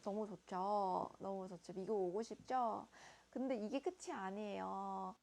너무 좋죠. 너무 좋죠. 미국 오고 싶죠? 근데 이게 끝이 아니에요.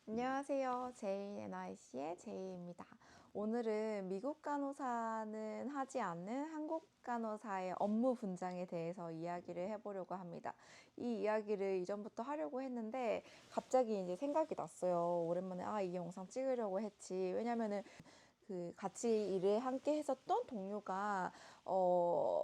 안녕하세요. JNIC의 제이입니다. 오늘은 미국 간호사는 하지 않는 한국 간호사의 업무 분장에 대해서 이야기를 해보려고 합니다. 이 이야기를 이전부터 하려고 했는데 갑자기 이제 생각이 났어요. 오랜만에 이 영상 찍으려고 했지. 왜냐면은 같이 일을 함께 했었던 동료가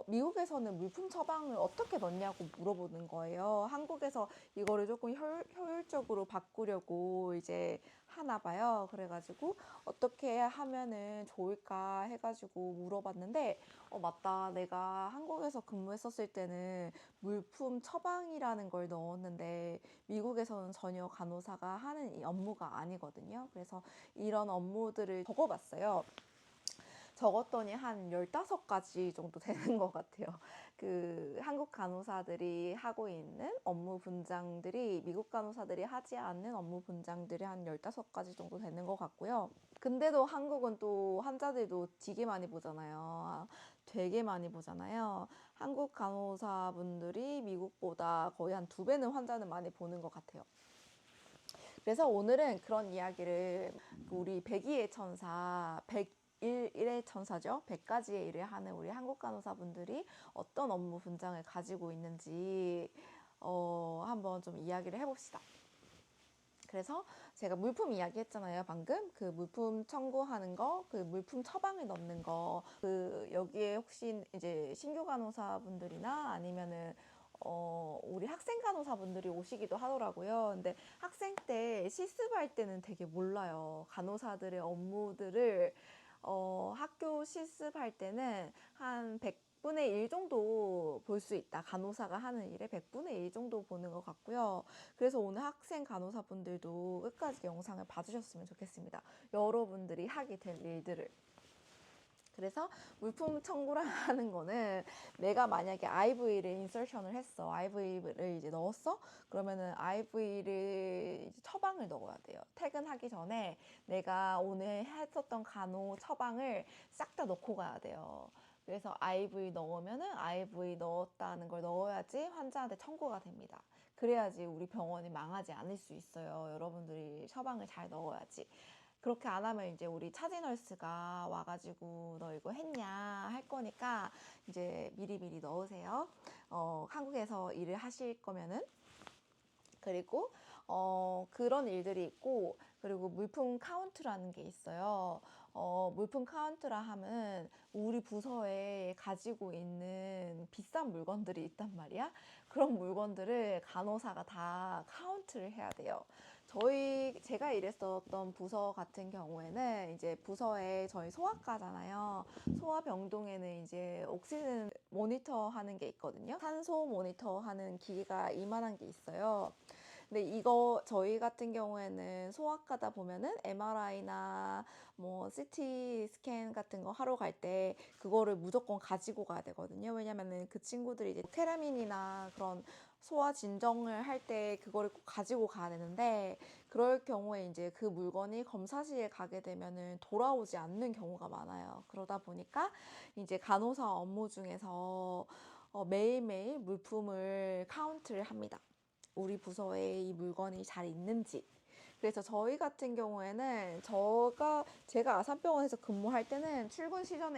미국에서는 물품 처방을 어떻게 넣냐고 물어보는 거예요. 한국에서 이거를 조금 효율적으로 바꾸려고 이제 하나 봐요. 그래가지고 어떻게 하면은 좋을까 해가지고 물어봤는데 맞다. 내가 한국에서 근무했었을 때는 물품 처방이라는 걸 넣었는데 미국에서는 전혀 간호사가 하는 이 업무가 아니거든요. 그래서 이런 업무들을 적어봤어요. 적었더니 한 15가지 정도 되는 것 같아요. 한국 간호사들이 하고 있는 업무 분장들이 미국 간호사들이 하지 않는 업무 분장들이 한 15가지 정도 되는 것 같고요. 근데도 한국은 또 환자들도 되게 많이 보잖아요. 되게 많이 보잖아요. 한국 간호사분들이 미국보다 거의 한 2배는 환자는 많이 보는 것 같아요. 그래서 오늘은 그런 이야기를 우리 백의의 천사, 101의 천사죠. 100가지의 일을 하는 우리 한국 간호사분들이 어떤 업무 분장을 가지고 있는지 한번 좀 이야기를 해봅시다. 그래서 제가 물품 이야기 했잖아요. 방금 그 물품 청구하는 거, 그 물품 처방을 넣는 거, 여기에 혹시 이제 신규 간호사분들이나 아니면은 우리 학생 간호사분들이 오시기도 하더라고요. 근데 학생 때 실습할 때는 되게 몰라요. 간호사들의 업무들을 학교 실습할 때는 한 100분의 1 정도 볼 수 있다. 간호사가 하는 일에 100분의 1 정도 보는 것 같고요. 그래서 오늘 학생 간호사분들도 끝까지 영상을 봐주셨으면 좋겠습니다. 여러분들이 하게 될 일들을. 그래서 물품 청구라는 거는 내가 만약에 IV를 인서션을 했어. IV를 이제 넣었어? 그러면은 IV를 처방을 넣어야 돼요. 퇴근하기 전에 내가 오늘 했었던 간호 처방을 싹 다 넣고 가야 돼요. 그래서 IV 넣으면은 IV 넣었다는 걸 넣어야지 환자한테 청구가 됩니다. 그래야지 우리 병원이 망하지 않을 수 있어요. 여러분들이 처방을 잘 넣어야지. 그렇게 안 하면 이제 우리 차지널스가 와가지고 너 이거 했냐 할 거니까 이제 미리미리 넣으세요. 한국에서 일을 하실 거면은. 그리고 그런 일들이 있고, 그리고 물품 카운트라는 게 있어요. 물품 카운트라 하면 우리 부서에 가지고 있는 비싼 물건들이 있단 말이야. 그런 물건들을 간호사가 다 카운트를 해야 돼요. 제가 일했었던 부서 같은 경우에는 이제 부서에 저희 소아과잖아요. 소아병동에는 이제 옥시즌 모니터 하는 게 있거든요. 산소 모니터 하는 기계가 이만한 게 있어요. 근데 이거 저희 같은 경우에는 소아과다 보면은 MRI나 뭐 CT 스캔 같은 거 하러 갈 때 그거를 무조건 가지고 가야 되거든요. 왜냐면은 그 친구들이 이제 테라민이나 그런 소아 진정을 할 때 그거를 꼭 가지고 가야 되는데, 그럴 경우에 이제 그 물건이 검사실에 가게 되면은 돌아오지 않는 경우가 많아요. 그러다 보니까 이제 간호사 업무 중에서 매일매일 물품을 카운트를 합니다. 우리 부서에 이 물건이 잘 있는지. 그래서 저희 같은 경우에는 제가 아산병원에서 근무할 때는 출근 시간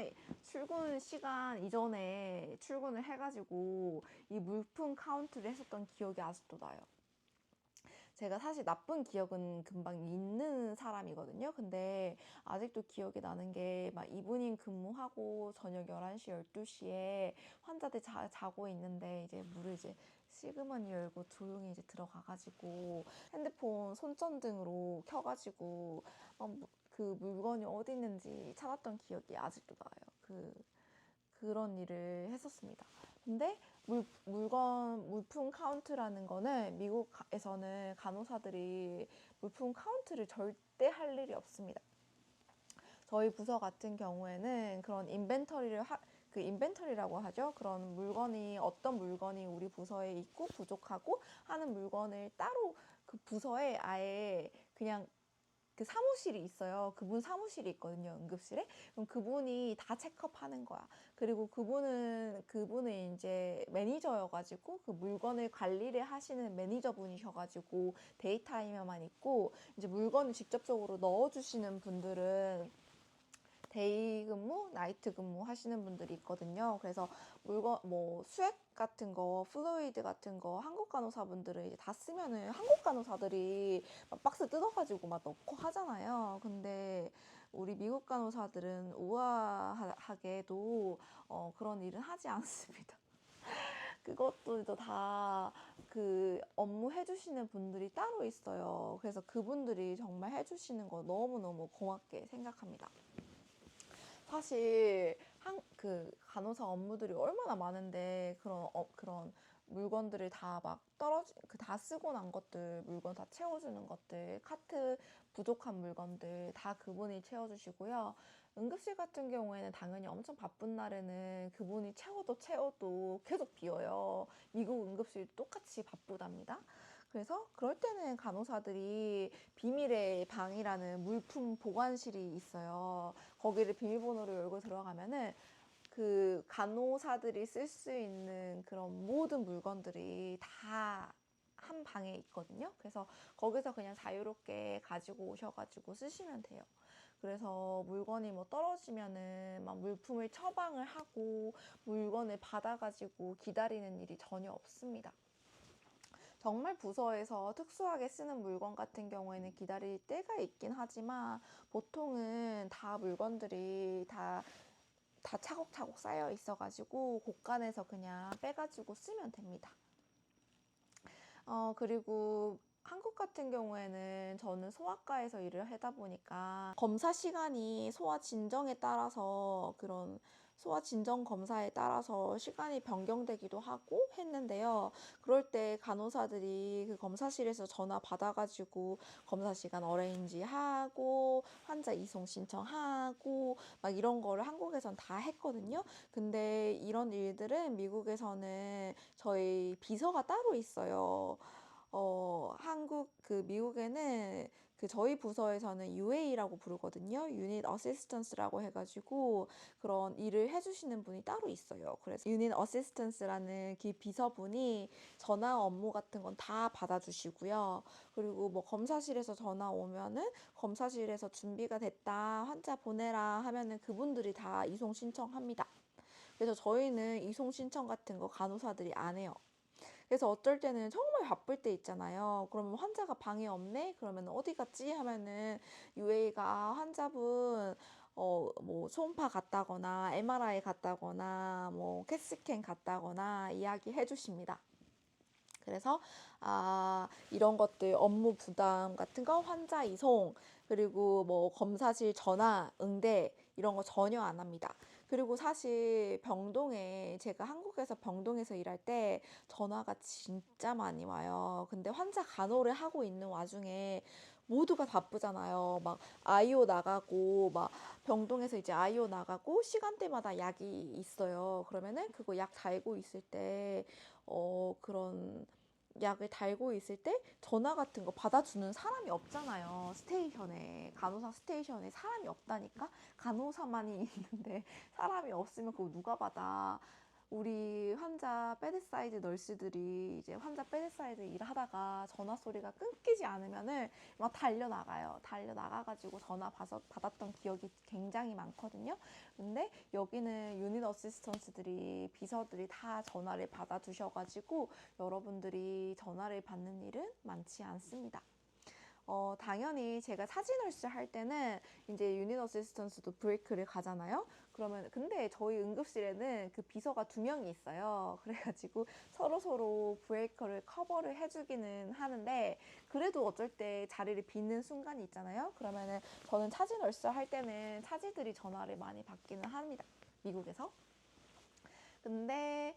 이전에 출근을 해가지고 이 물품 카운트를 했었던 기억이 아직도 나요. 제가 사실 나쁜 기억은 금방 잊는 사람이거든요. 근데 아직도 기억이 나는 게 막 이브닝 근무하고 저녁 11시, 12시에 환자들 자고 있는데 이제 문을 이제 시그머니 열고 조용히 이제 들어가가지고 핸드폰 손전등으로 켜가지고 그 물건이 어디 있는지 찾았던 기억이 아직도 나요. 그런 일을 했었습니다. 근데 물품 카운트라는 거는 미국에서는 간호사들이 물품 카운트를 절대 할 일이 없습니다. 저희 부서 같은 경우에는 그런 인벤터리라고 하죠. 그런 어떤 물건이 우리 부서에 있고 부족하고 하는 물건을 따로 그 부서에 아예 그냥 그 사무실이 있어요. 그분 사무실이 있거든요, 응급실에. 그럼 그분이 다 체크업하는 거야. 그리고 그분은 이제 매니저여가지고 그 물건을 관리를 하시는 매니저분이셔가지고 데이타임에만 있고, 이제 물건을 직접적으로 넣어주시는 분들은 데이 근무, 나이트 근무 하시는 분들이 있거든요. 그래서 물건, 뭐, 수액 같은 거, 플루이드 같은 거, 한국 간호사분들은 이제 다 쓰면은 한국 간호사들이 막 박스 뜯어가지고 막 넣고 하잖아요. 근데 우리 미국 간호사들은 우아하게도 그런 일은 하지 않습니다. 그것도 다 그 업무 해주시는 분들이 따로 있어요. 그래서 그분들이 정말 해주시는 거 너무너무 고맙게 생각합니다. 사실 그 간호사 업무들이 얼마나 많은데 그런 물건들을 다 막 다 쓰고 난 것들, 물건 다 채워주는 것들, 카트 부족한 물건들 다 그분이 채워주시고요. 응급실 같은 경우에는 당연히 엄청 바쁜 날에는 그분이 채워도 계속 비어요. 미국 응급실 똑같이 바쁘답니다. 그래서 그럴 때는 간호사들이 비밀의 방이라는 물품 보관실이 있어요. 거기를 비밀번호를 열고 들어가면은 그 간호사들이 쓸 수 있는 그런 모든 물건들이 다 한 방에 있거든요. 그래서 거기서 그냥 자유롭게 가지고 오셔가지고 쓰시면 돼요. 그래서 물건이 뭐 떨어지면은 막 물품을 처방을 하고 물건을 받아가지고 기다리는 일이 전혀 없습니다. 정말 부서에서 특수하게 쓰는 물건 같은 경우에는 기다릴 때가 있긴 하지만 보통은 다 물건들이 다 차곡차곡 쌓여 있어가지고 곳간에서 그냥 빼가지고 쓰면 됩니다. 그리고 한국 같은 경우에는 저는 소아과에서 일을 하다 보니까 검사 시간이 소아 진정에 따라서 그런 소아 진정 검사에 따라서 시간이 변경되기도 하고 했는데요. 그럴 때 간호사들이 그 검사실에서 전화 받아가지고 검사 시간 어레인지 하고 환자 이송 신청하고 막 이런 거를 한국에선 다 했거든요. 근데 이런 일들은 미국에서는 저희 비서가 따로 있어요. 미국에는 그 저희 부서에서는 UA라고 부르거든요. Unit Assistance라고 해가지고 그런 일을 해주시는 분이 따로 있어요. 그래서 Unit Assistance라는 그 비서분이 전화 업무 같은 건 다 받아주시고요. 그리고 뭐 검사실에서 전화 오면은 검사실에서 준비가 됐다, 환자 보내라 하면은 그분들이 다 이송 신청합니다. 그래서 저희는 이송 신청 같은 거 간호사들이 안 해요. 그래서 어쩔 때는 정말 바쁠 때 있잖아요. 그러면 환자가 방에 없네? 그러면 어디 갔지? 하면은 UA가 환자분 뭐 초음파 갔다거나 MRI 갔다거나 뭐 캣스캔 갔다거나 이야기해 주십니다. 그래서 이런 것들 업무 부담 같은 거 환자 이송 그리고 뭐 검사실 전화 응대 이런 거 전혀 안 합니다. 그리고 사실 병동에 제가 한국에서 병동에서 일할 때 전화가 진짜 많이 와요. 근데 환자 간호를 하고 있는 와중에 모두가 바쁘잖아요. 막 아이오 나가고 막 병동에서 이제 아이오 나가고 시간대마다 약이 있어요. 그러면은 그거 약 달고 있을 때 그런 약을 달고 있을 때 전화 같은 거 받아주는 사람이 없잖아요. 스테이션에, 간호사 스테이션에 사람이 없다니까? 간호사만이 있는데 사람이 없으면 그거 누가 받아? 우리 환자 베드사이드 널스들이 이제 환자 베드사이드 일하다가 전화 소리가 끊기지 않으면은 막 달려나가요. 달려나가가지고 전화 받았던 기억이 굉장히 많거든요. 근데 여기는 유닛 어시스턴스들이 비서들이 다 전화를 받아주셔가지고 여러분들이 전화를 받는 일은 많지 않습니다. 당연히 제가 사진널스 할 때는 이제 유닛 어시스턴스도 브레이크를 가잖아요. 그러면 근데 저희 응급실에는 그 비서가 2명이 있어요. 그래가지고 서로 브레이커를 커버를 해주기는 하는데 그래도 어쩔 때 자리를 비는 순간이 있잖아요. 그러면은 저는 차지널스 할 때는 차지들이 전화를 많이 받기는 합니다. 미국에서. 근데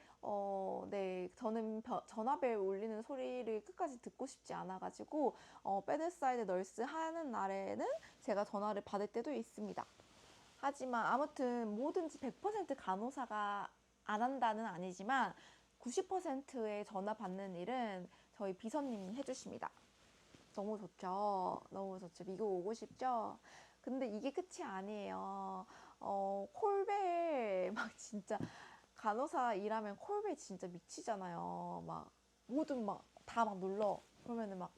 네, 저는 전화벨 울리는 소리를 끝까지 듣고 싶지 않아가지고 베드사이드 널스 하는 날에는 제가 전화를 받을 때도 있습니다. 하지만 아무튼 뭐든지 100% 간호사가 안 한다는 아니지만 90%의 전화 받는 일은 저희 비서님이 해주십니다. 너무 좋죠. 너무 좋죠. 미국 오고 싶죠? 근데 이게 끝이 아니에요. 콜벨 막 진짜 간호사 일하면 콜벨 진짜 미치잖아요. 막 모든 막 다 막 눌러. 그러면은 막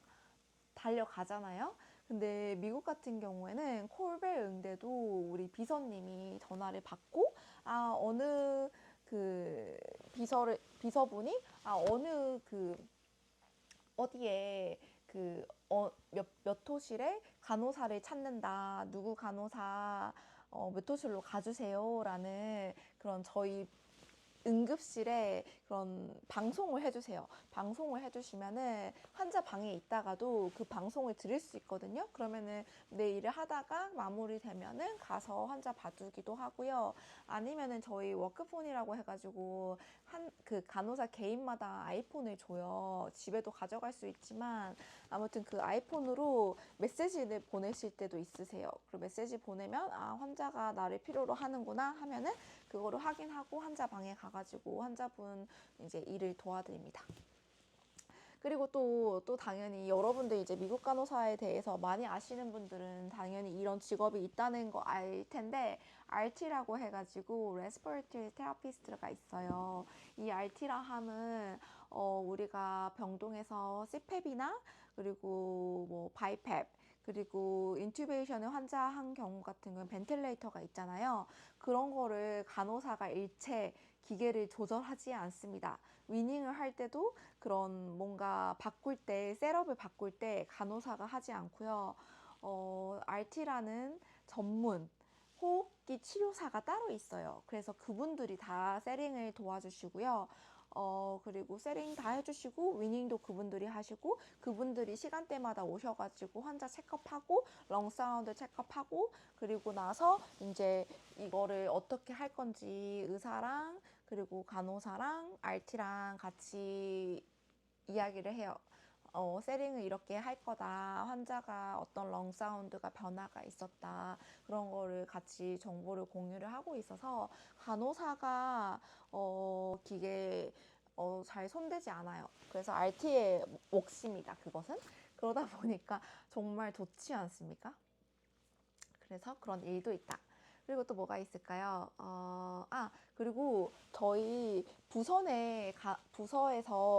달려가잖아요. 근데 미국 같은 경우에는 콜벨 응대도 우리 비서님이 전화를 받고 어느 그 비서분이 어느 그 어디에 몇 호실에 간호사를 찾는다. 누구 간호사 몇 호실로 가주세요라는 그런 저희 응급실에 그런 방송을 해주세요. 방송을 해주시면은 환자 방에 있다가도 그 방송을 들을 수 있거든요. 그러면은 내 일을 하다가 마무리되면은 가서 환자 봐주기도 하고요. 아니면은 저희 워크폰이라고 해가지고 그 간호사 개인마다 아이폰을 줘요. 집에도 가져갈 수 있지만 아무튼 그 아이폰으로 메시지를 보내실 때도 있으세요. 그리고 메시지 보내면 환자가 나를 필요로 하는구나 하면은 그거를 확인하고 환자 방에 가가지고 환자분 이제 일을 도와드립니다. 그리고 또 당연히 여러분들 이제 미국 간호사에 대해서 많이 아시는 분들은 당연히 이런 직업이 있다는 거 알 텐데 RT라고 해가지고 Respiratory Therapist가 있어요. 이 RT라 함은 우리가 병동에서 CPAP이나 그리고 뭐 바이헵 그리고 인튜베이션의 환자 한 경우 같은 경우는 벤틸레이터가 있잖아요. 그런 거를 간호사가 일체 기계를 조절하지 않습니다. 위닝을 할 때도 그런 뭔가 바꿀 때 셋업을 바꿀 때 간호사가 하지 않고요. RT라는 전문 호흡기 치료사가 따로 있어요. 그래서 그분들이 다 세링을 도와주시고요. 그리고 세링 다 해주시고 위닝도 그분들이 하시고 그분들이 시간대마다 오셔가지고 환자 체크업하고 렁 사운드 체크업하고 그리고 나서 이제 이거를 어떻게 할 건지 의사랑 그리고 간호사랑 RT랑 같이 이야기를 해요. 세링을 이렇게 할 거다. 환자가 어떤 렁 사운드가 변화가 있었다. 그런 거를 같이 정보를 공유를 하고 있어서 간호사가 기계 잘 손대지 않아요. 그래서 RT의 몫입니다. 그것은. 그러다 보니까 정말 좋지 않습니까? 그래서 그런 일도 있다. 그리고 또 뭐가 있을까요? 그리고 저희 부서에서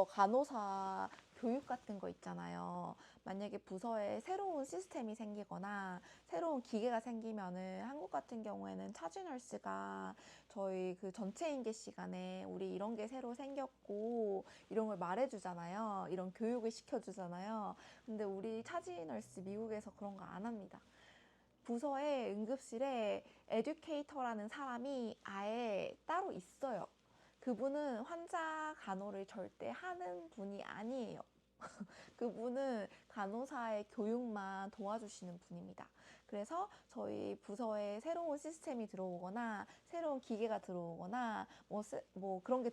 간호사 교육 같은 거 있잖아요. 만약에 부서에 새로운 시스템이 생기거나 새로운 기계가 생기면은 한국 같은 경우에는 차주널스가 저희 그 전체 인계 시간에 우리 이런 게 새로 생겼고 이런 걸 말해주잖아요. 이런 교육을 시켜주잖아요. 근데 우리 차지널스 미국에서 그런 거 안 합니다. 부서의 응급실에 에듀케이터라는 사람이 아예 따로 있어요. 그분은 환자 간호를 절대 하는 분이 아니에요. 그분은 간호사의 교육만 도와주시는 분입니다. 그래서 저희 부서에 새로운 시스템이 들어오거나 새로운 기계가 들어오거나 뭐 그런 게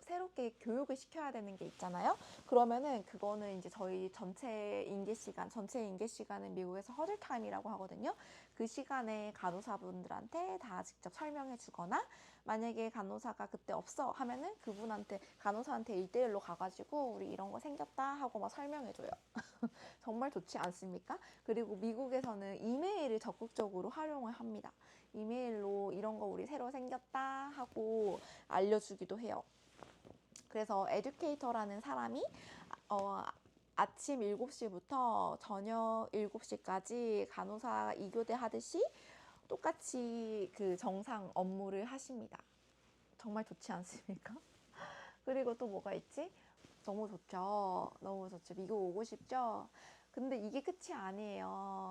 새롭게 교육을 시켜야 되는 게 있잖아요. 그러면은 그거는 이제 저희 전체 인계 시간은 미국에서 허들 타임이라고 하거든요. 그 시간에 간호사분들한테 다 직접 설명해 주거나 만약에 간호사가 그때 없어 하면은 간호사한테 1대1로 가가지고 우리 이런 거 생겼다 하고 막 설명해줘요. 정말 좋지 않습니까? 그리고 미국에서는 이메일을 적극적으로 활용을 합니다. 이메일로 이런 거 우리 새로 생겼다 하고 알려주기도 해요. 그래서 에듀케이터라는 사람이 아침 7시부터 저녁 7시까지 간호사 2교대 하듯이 똑같이 그 정상 업무를 하십니다. 정말 좋지 않습니까? 그리고 또 뭐가 있지? 너무 좋죠. 너무 좋죠. 미국 오고 싶죠? 근데 이게 끝이 아니에요.